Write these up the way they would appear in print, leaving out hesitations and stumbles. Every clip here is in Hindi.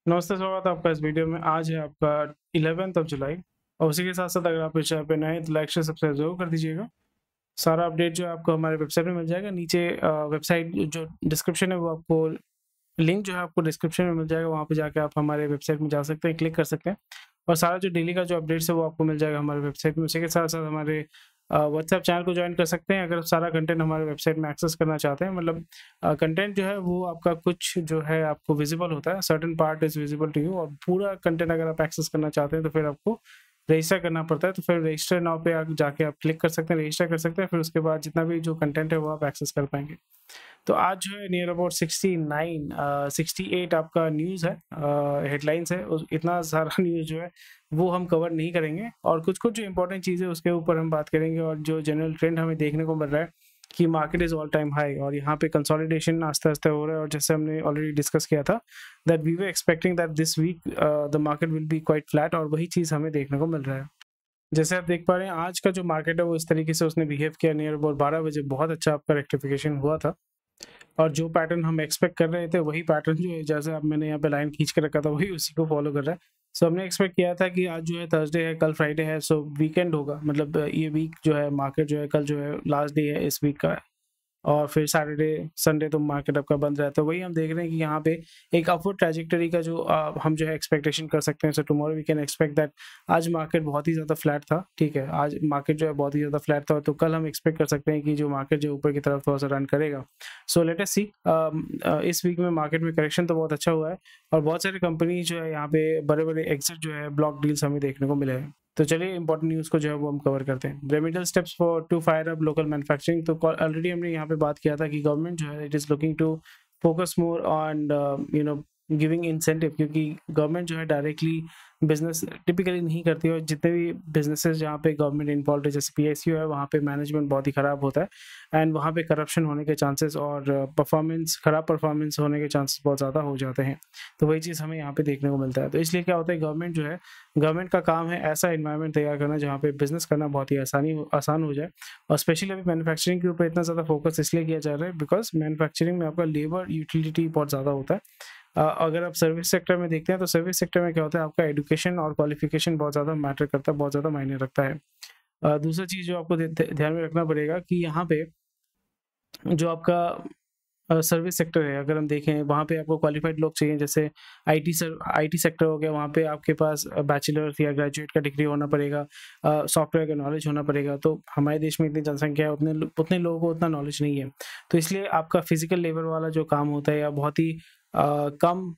नमस्ते, स्वागत है आपका इस वीडियो में। आज है आपका 11th ऑफ जुलाई और उसी के साथ-साथ अगर आप इस चैनल पे नए हैं तो लाइक, शेयर, सब्सक्राइब ज़रूर कर दीजिएगा। सारा अपडेट जो है आपको हमारे वेबसाइट में मिल जाएगा। नीचे वेबसाइट जो डिस्क्रिप्शन है वो आपको लिंक जो है आपको डिस्क्रिप्शन में मिल जाएगा। वहाँ पे जाके आप हमारे वेबसाइट में जा सकते हैं, क्लिक कर सकते हैं और सारा जो डेली का जो अपडेट्स है वो आपको मिल जाएगा हमारे वेबसाइट में। उसी के साथ-साथ हमारे व्हाट्सएप चैनल को जॉइन कर सकते हैं अगर आप सारा कंटेंट हमारे वेबसाइट में एक्सेस करना चाहते हैं। मतलब कंटेंट जो है वो आपका कुछ जो है आपको विजिबल होता है, certain part is visible to you और पूरा कंटेंट अगर आप एक्सेस करना चाहते हैं तो फिर आपको रजिस्टर करना पड़ता है। तो फिर रजिस्टर नाउ पे आप जाके आप क्लिक कर सकते हैं, रजिस्टर कर सकते हैं, फिर उसके बाद जितना भी जो कंटेंट है वो आप एक्सेस कर पाएँगे। तो आज जो है नियर अबाउट 68 आपका न्यूज़ है, हेडलाइंस है। उस इतना सारा न्यूज़ जो है वो हम कवर नहीं करेंगे और कुछ-कुछ जो इम्पोर्टेंट चीज़ें उसके ऊपर हम बात करेंगे और जो जनरल ट्रेंड हमें देखने को मिल रहा है कि market is all time high और यहाँ पे कंसोलिडेशन आस्ते-आस्ते हो रहा है और जैसे हमने ऑलरेडी डिस्कस किया था that we were expecting that this week the market will be quite flat और वही चीज़ हमें देखने को मिल रहा है। जैसे आप देख पा रहे हैं आज का जो मार्केट है वो इस तरीके से उसने बिहेव किया। नियर अबाउट 12 बजे बहुत अच्छा आपका रेक्टिफिकेशन हुआ था और जो पैटर्न हम एक्सपेक्ट कर रहे थे वही पैटर्न जो है, जैसे अब मैंने यहाँ पे लाइन खींच के रखा था वही उसी को फॉलो कर रहा है। सो हमने एक्सपेक्ट किया था कि आज जो है थर्सडे है, कल फ्राइडे है, सो वीकेंड होगा। मतलब ये वीक जो है मार्केट जो है कल जो है लास्ट डे है इस वीक का और फिर सैटरडे संडे तो मार्केट आपका बंद रहता है। वही हम देख रहे हैं कि यहाँ पे एक अपवर्ड ट्रैजेक्टरी का जो हम जो है एक्सपेक्टेशन कर सकते हैं। So tomorrow we can expect that आज मार्केट बहुत ही ज़्यादा फ्लैट था, ठीक है। आज मार्केट जो है बहुत ही ज़्यादा फ्लैट था तो कल हम एक्सपेक्ट कर सकते हैं कि जो मार्केट जो ऊपर की तरफ थोड़ा सा रन करेगा। सो लेट अस सी इस वीक में मार्केट में करेक्शन तो बहुत अच्छा हुआ है और बहुत सारी कंपनी जो है यहाँ पे बड़े-बड़े एग्जिट जो है ब्लॉक डील्स हमें देखने को मिले हैं। तो चलिए इंपॉर्टेंट न्यूज़ को जो है वो हम कवर करते हैं। Remedial steps for to fire up local manufacturing. तो ऑलरेडी हमने यहाँ पे बात किया था कि गवर्नमेंट जो है it is looking to focus more on giving incentive, क्योंकि गवर्नमेंट जो है डायरेक्टली बिजनेस टिपिकली नहीं करती और जितने भी बिजनेसेस जहाँ पे गवर्नमेंट इन्वॉल्व है जैसे पीएसयू है वहाँ पे मैनेजमेंट बहुत ही ख़राब होता है एंड वहाँ पे करप्शन होने के चांसेस और खराब परफॉर्मेंस होने के चांसेस बहुत ज़्यादा हो जाते हैं। तो वही चीज़ हमें यहाँ पे देखने को मिलता है। तो इसलिए क्या होता है, गवर्नमेंट का काम है ऐसा एनवायरनमेंट तैयार करना जहाँ पे बिज़नेस करना बहुत ही आसान हो जाए और स्पेशली अभी मैन्युफैक्चरिंग के ऊपर इतना ज़्यादा फोकस इसलिए किया जा रहा है बिकॉज़ मैन्युफैक्चरिंग में आपका लेबर यूटिलिटी बहुत ज़्यादा होता है। अगर आप सर्विस सेक्टर में देखते हैं तो सर्विस सेक्टर में क्या होता है, आपका एजुकेशन और क्वालिफिकेशन बहुत ज़्यादा मैटर करता है, बहुत ज़्यादा मायने रखता है। दूसरा चीज़ जो आपको ध्यान में रखना पड़ेगा कि यहाँ पे जो आपका सर्विस सेक्टर है, अगर हम देखें वहाँ पे आपको क्वालिफाइड लोग चाहिए। जैसे आईटी सेक्टर हो गया, वहाँ पे आपके पास बैचलर्स या ग्रेजुएट का डिग्री होना पड़ेगा, सॉफ्टवेयर का नॉलेज होना पड़ेगा। तो हमारे देश में इतनी जनसंख्या है, उतने लोगों को उतना नॉलेज नहीं है। तो इसलिए आपका फिजिकल लेबर वाला जो काम होता है या बहुत ही कम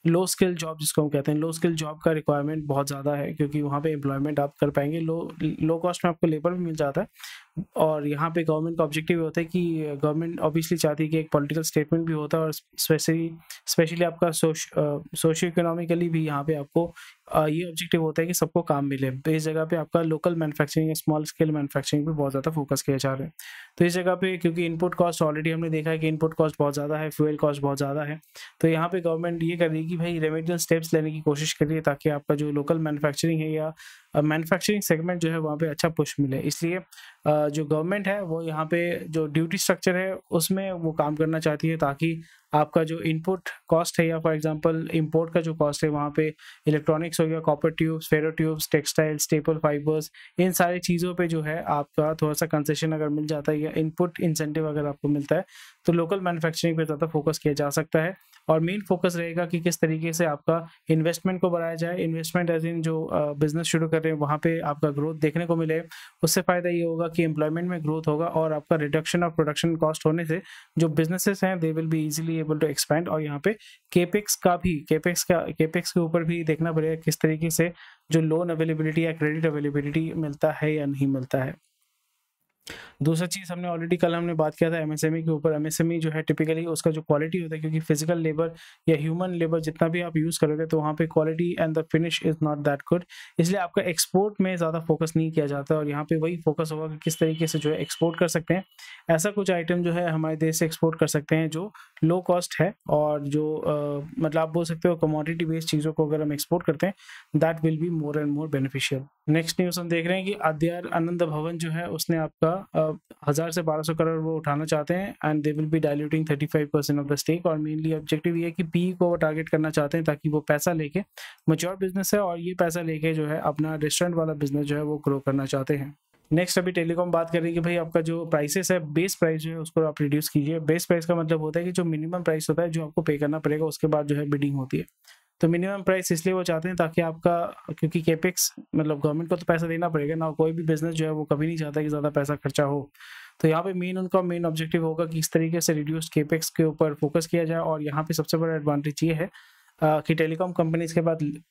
लो स्किल जॉब जिसको हम कहते हैं, लो स्किल जॉब का रिक्वायरमेंट बहुत ज़्यादा है क्योंकि वहाँ पे एम्प्लॉयमेंट आप कर पाएँगे, लो कॉस्ट में आपको लेबर भी मिल जाता है। और यहाँ पे गवर्नमेंट का ऑब्जेक्टिव होता है कि गवर्नमेंट ऑब्वियसली चाहती है कि एक पॉलिटिकल स्टेटमेंट भी होता है और स्पेशली आपका सोशियो इकोनॉमिकली भी यहाँ पे आपको ये ऑब्जेक्टिव होता है कि सबको काम मिले। तो इस जगह पे आपका लोकल मैन्युफैक्चरिंग या स्मॉल स्केल मैन्युफैक्चरिंग पे बहुत ज़्यादा फोकस किया जा रहा है। तो इस जगह पे क्योंकि इनपुट कॉस्ट ऑलरेडी हमने देखा है कि इनपुट कॉस्ट बहुत ज़्यादा है, फ्यूल कॉस्ट बहुत ज़्यादा है। तो यहाँ पे गवर्नमेंट ये कर रही है कि भाई रेमेडियल स्टेप्स लेने की कोशिश करिए ताकि आपका जो लोकल मैन्युफैक्चरिंग है या मैन्युफैक्चरिंग सेगमेंट जो है वहाँ पे अच्छा पुश मिले। इसलिए जो गवर्नमेंट है वो यहाँ पे जो ड्यूटी स्ट्रक्चर है उसमें वो काम करना चाहती है ताकि आपका जो इनपुट कॉस्ट है या फॉर एग्जांपल इंपोर्ट का जो कॉस्ट है वहाँ पे इलेक्ट्रॉनिक्स हो गया, कॉपर ट्यूब्स, फेरो ट्यूब्स, टेक्सटाइल्स, स्टेपल फाइबर्स, इन सारी चीज़ों पे जो है आपका थोड़ा-सा कंसेशन अगर मिल जाता है या इनपुट इंसेंटिव अगर आपको मिलता है तो लोकल मैन्युफैक्चरिंग पे ज़्यादा फोकस किया जा सकता है। और मेन फोकस रहेगा कि किस तरीके से आपका इन्वेस्टमेंट को बढ़ाया जाए। इन्वेस्टमेंट एज़ इन जो बिज़नेस शुरू कर रहे हैं वहाँ पे आपका ग्रोथ देखने को मिले। उससे फ़ायदा ये होगा कि एम्प्लॉयमेंट में ग्रोथ होगा और आपका रिडक्शन ऑफ प्रोडक्शन कॉस्ट होने से जो बिज़नेसेस हैं they will be easily able to expand. और यहाँ पे केपेक्स के ऊपर भी देखना पड़ेगा किस तरीके से जो लोन अवेलेबिलिटी या क्रेडिट अवेलेबिलिटी मिलता है या नहीं मिलता है। दूसरा चीज़ हमने कल बात किया था एमएसएमई के ऊपर। एमएसएमई जो है टिपिकली उसका जो क्वालिटी होता है, क्योंकि फिजिकल लेबर या ह्यूमन लेबर जितना भी आप यूज़ करोगे तो वहाँ पे quality and the finish is not that good. इसलिए आपका एक्सपोर्ट में ज़्यादा फोकस नहीं किया जाता और यहाँ पे वही फोकस होगा कि किस तरीके से जो है एक्सपोर्ट कर सकते हैं। ऐसा कुछ आइटम जो है हमारे देश से एक्सपोर्ट कर सकते हैं जो लो कॉस्ट है और जो मतलब आप बोल सकते हो कमोडिटी बेस्ड चीज़ों को अगर हम एक्सपोर्ट करते हैं that will be more and more beneficial. Next news हम देख रहे हैं कि आद्यार आनंद भवन जो है उसने आपका 1000 से 1200 करोड़ वो उठाना चाहते हैं and they will be diluting 35% of the stake. और मेनली ऑब्जेक्टिव ये है कि पी को वो टारगेट करना चाहते हैं ताकि वो पैसा लेके, मैच्योर बिजनेस है और ये पैसा लेके जो है अपना रेस्टोरेंट वाला बिजनेस जो है वो ग्रो करना चाहते हैं। नेक्स्ट अभी टेलीकॉम बात कर रही है कि भाई आपका जो प्राइसेस है, बेस प्राइस जो है उसको आप रिड्यूस कीजिए। बेस प्राइस का मतलब होता है कि जो मिनिमम प्राइस होता है जो आपको पे करना पड़ेगा, उसके बाद जो है बिडिंग होती है। तो मिनिमम प्राइस इसलिए वो चाहते हैं ताकि आपका, क्योंकि केपेक्स मतलब गवर्नमेंट को तो पैसा देना पड़ेगा ना, कोई भी बिजनेस जो है वो कभी नहीं चाहता कि ज़्यादा पैसा खर्चा हो। तो यहाँ पे उनका मेन ऑब्जेक्टिव होगा कि इस तरीके से रिड्यूस्ड केपेक्स के ऊपर फोकस किया जाए। और यहाँ पे सबसे बड़ा एडवांटेज ये है कि टेलीकॉम कंपनीज के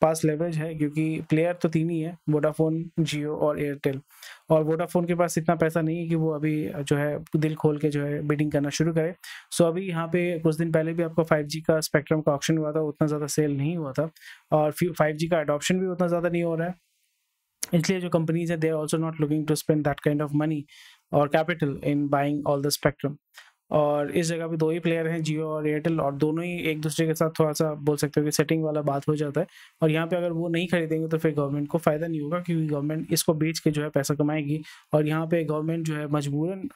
पास लेवरेज है, क्योंकि प्लेयर तो 3 ही है, वोडाफोन, जियो और एयरटेल। और वोडाफोन के पास इतना पैसा नहीं है कि वो अभी जो है दिल खोल के जो है बिडिंग करना शुरू करे। सो अभी यहाँ पे कुछ दिन पहले भी आपका 5G का स्पेक्ट्रम का ऑक्शन हुआ था, उतना ज़्यादा सेल नहीं हुआ था और 5G का अडॉप्शन भी उतना ज़्यादा नहीं हो रहा है। इसलिए जो कंपनीज है, they are also not looking to spend that kind of money और capital in buying all the spectrum. और इस जगह पे 2 ही प्लेयर हैं, जियो और एयरटेल, और दोनों ही एक दूसरे के साथ थोड़ा-सा बोल सकते हो कि सेटिंग वाला बात हो जाता है। और यहाँ पे अगर वो नहीं खरीदेंगे तो फिर गवर्नमेंट को फ़ायदा नहीं होगा, क्योंकि गवर्नमेंट इसको बेच के जो है पैसा कमाएगी। और यहाँ पे गवर्नमेंट जो है मजबूरन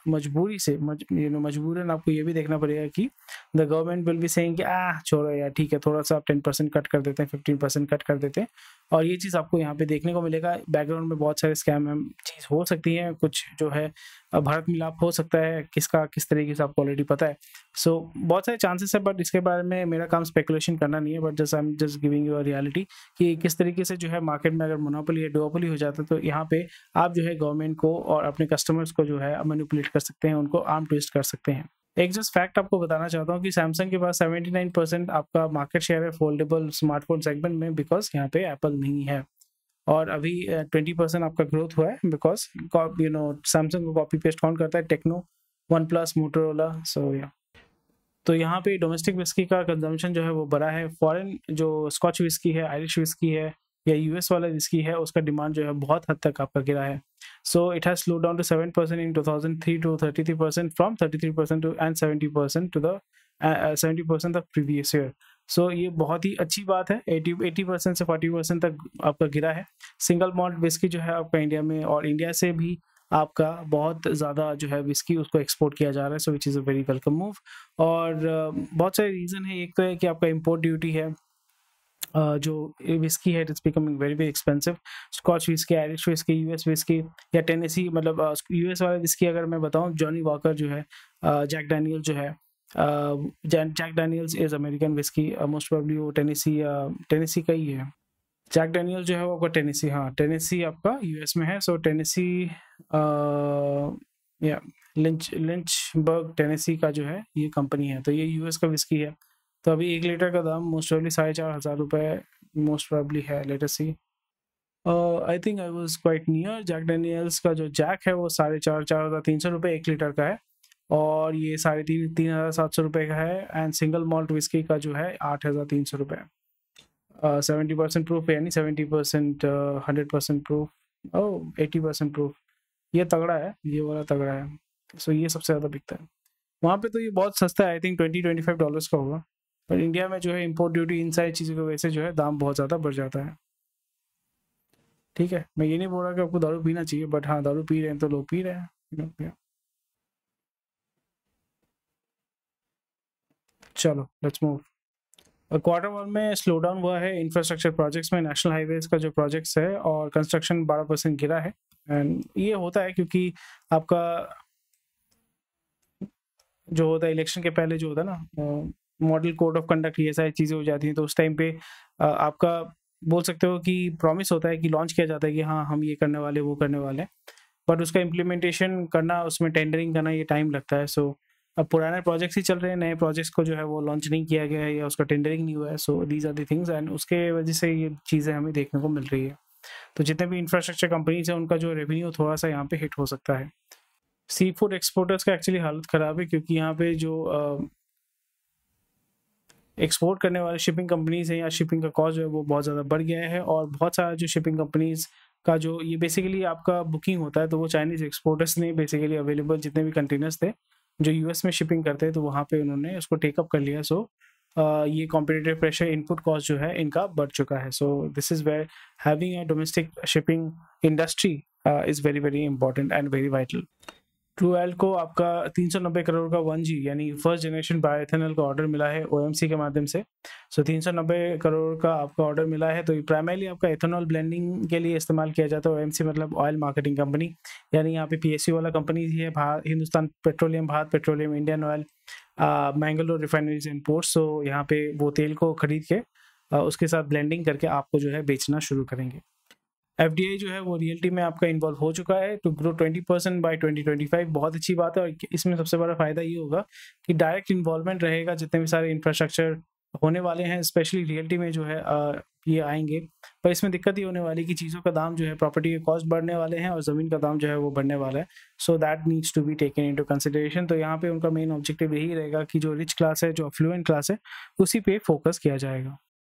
आपको ये भी देखना पड़ेगा कि the government will be saying कि छोड़ो यार, ठीक है, थोड़ा-सा आप 10% कट कर देते हैं, 15% कट कर देते हैं। और ये चीज़ आपको यहाँ पे देखने को मिलेगा। बैकग्राउंड में बहुत सारे स्कैम चीज़ हो सकती हैं, कुछ जो है भारत मिलाप हो सकता है, किसका किस तरीके से आपको ऑलरेडी पता है। सो बहुत सारे चांसेस है, बट इसके बारे में मेरा काम स्पेकुलेशन करना नहीं है, but I am just giving you a reality कि किस तरीके से जो है मार्केट में अगर मोनोपोली या डुओपोली हो जाता है तो यहाँ पे आप जो है गवर्नमेंट को और अपने कस्टमर्स को जो है मैनिपुलेट कर सकते हैं, उनको आर्म ट्विस्ट कर सकते हैं। एक जस्ट फैक्ट आपको बताना चाहता हूँ कि सैमसंग के पास 79% आपका मार्केट शेयर है फोल्डेबल स्मार्टफोन सेगमेंट में, बिकॉज यहाँ पे एप्पल नहीं है। और अभी 20% आपका ग्रोथ हुआ है बिकॉज सैमसंग को कॉपी पेस्ट कौन करता है? Tecno, one plus, Motorola. So या तो यहाँ पे डोमेस्टिक विस्की का कंजम्पशन जो है वो बढ़ा है। फॉरेन जो स्कॉच विस्की है, आयरिश विस्की है या यूएस वाला विस्की है, उसका डिमांड जो है बहुत हद तक आपका गिरा है। So it has slow down to 7% in 2003 to 33% from 33% to and 70% to the 70% the previous year. So ये बहुत ही अच्छी बात है। 80% से 40% तक आपका गिरा है। सिंगल मॉल्ट विस्की जो है आपका इंडिया में, और इंडिया से भी आपका बहुत ज़्यादा जो है विस्की उसको एक्सपोर्ट किया जा रहा है, so which is a very welcome move. और बहुत सारे रीज़न है। एक तो है कि आपका इम्पोर्ट ड्यूटी है, जो विस्की है, it's becoming very very expensive. Scotch whisky, Irish whisky, US whisky या टेनेसी, मतलब यूएस वाला विस्की अगर मैं बताऊं, जॉनी वॉकर जो है, जैक डैनियल जो है, Jack Daniels is American whisky, most probably वो टेनेसी का ही है। जैक डैनियल जो है वो आपका टेनेसी, हाँ टेनेसी आपका यूएस में है। सो टेनेसी या लिंचबर्ग टेनेसी का जो है ये कंपनी है, तो ये यूएस का विस्की है। तो अभी 1 लीटर का दाम मोस्ट प्रोबेबली 4,500 रुपये मोस्ट प्रोबेबली है। Let us see, I think I was quite near. Jack Daniels का जो जैक है वो 4,300 रुपये 1 लीटर का है, और ये 3,700 रुपये का है। एंड सिंगल मॉल्ट विस्की का जो है 8,300 रुपये। 70% प्रूफ यानी 70%, 100% प्रूफ, 80% प्रूफ। ये तगड़ा है, ये वाला तगड़ा है। सो ये सबसे ज़्यादा बिकता है वहाँ पे। तो ये बहुत सस्ता है, आई थिंक $20-25 का होगा। पर इंडिया में जो है इम्पोर्ट ड्यूटी, इन सारी चीज़ों की वजह से जो है दाम बहुत ज़्यादा बढ़ जाता है। ठीक है, मैं ये नहीं बोल रहा कि आपको दारू पीना चाहिए, बट हाँ, दारू पी रहे हैं तो लोग पी रहे हैं। चलो लेट्स मूव। Q1 में स्लो डाउन हुआ है इंफ्रास्ट्रक्चर प्रोजेक्ट्स में। नेशनल हाईवेज का जो प्रोजेक्ट्स है और कंस्ट्रक्शन 12% गिरा है। एंड ये होता है क्योंकि आपका जो होता है इलेक्शन के पहले जो होता है ना, मॉडल कोड ऑफ कंडक्ट, ये सारी चीज़ें हो जाती हैं। तो उस टाइम पे आपका बोल सकते हो कि प्रॉमिस होता है कि लॉन्च किया जाता है कि हाँ हम ये करने वाले, वो करने वाले, बट उसका इम्प्लीमेंटेशन करना, उसमें टेंडरिंग करना, ये टाइम लगता है। सो अब पुराने प्रोजेक्ट्स ही चल रहे हैं, नए प्रोजेक्ट्स को जो है वो लॉन्च नहीं किया गया है या उसका टेंडरिंग नहीं हुआ है। So these are the things, and उसके वजह से ये चीज़ें हमें देखने को मिल रही है। तो जितने भी इंफ्रास्ट्रक्चर कंपनीज हैं उनका जो रेवेन्यू थोड़ा सा यहाँ पे हिट हो सकता है। सी फूड एक्सपोर्टर्स का एक्चुअली हालत ख़राब है, क्योंकि यहाँ पे जो एक्सपोर्ट करने वाले शिपिंग कंपनीज हैं या शिपिंग का कॉस्ट जो है वो बहुत ज़्यादा बढ़ गया है। और बहुत सारा जो शिपिंग कंपनीज का जो ये बेसिकली आपका बुकिंग होता है, तो वो चाइनीज़ एक्सपोर्टर्स ने बेसिकली अवेलेबल जितने भी कंटेनर्स थे जो यूएस में शिपिंग करते हैं, तो वहाँ पे उन्होंने उसको टेकअप कर लिया। सो ये कॉम्पिटिटिव प्रेशर, इनपुट कॉस्ट जो है इनका बढ़ चुका है। So this is where having a domestic shipping industry is very very important and very vital. Trualt को आपका 390 करोड़ का 1G यानी फर्स्ट जनरेशन बायोएथेनॉल का ऑर्डर मिला है OMC के माध्यम से। सो 390 करोड़ का आपका ऑर्डर मिला है, तो ये प्राइमरली आपका एथेनॉल ब्लेंडिंग के लिए इस्तेमाल किया जाता है। OMC मतलब ऑयल मार्केटिंग कंपनी, यानी यहाँ पे PSU वाला कंपनी ही है, Hindustan Petroleum, Bharat Petroleum, Indian Oil, Mangalore refineries and ports. So यहाँ पे वो तेल को खरीद के उसके साथ ब्लेंडिंग करके आपको जो है बेचना शुरू करेंगे। FDI जो है वो रियल्टी में आपका इन्वॉल्व हो चुका है टू ग्रो 20% बाय 2025। बहुत अच्छी बात है, और इसमें सबसे बड़ा फायदा ये होगा कि डायरेक्ट इन्वॉल्वमेंट रहेगा। जितने भी सारे इंफ्रास्ट्रक्चर होने वाले हैं स्पेशली रियल्टी में जो है ये आएंगे, पर इसमें दिक्कत ये होने वाली कि चीज़ों का दाम जो है, प्रॉपर्टी के कॉस्ट बढ़ने वाले हैं और ज़मीन का दाम जो है वो बढ़ने वाला है। So that needs to be taken into consideration. तो यहाँ पे उनका मेन ऑब्जेक्टिव यही रहेगा कि जो रिच क्लास है, जो अफ्लुएंट क्लास है, उसी पे फोकस किया जाएगा।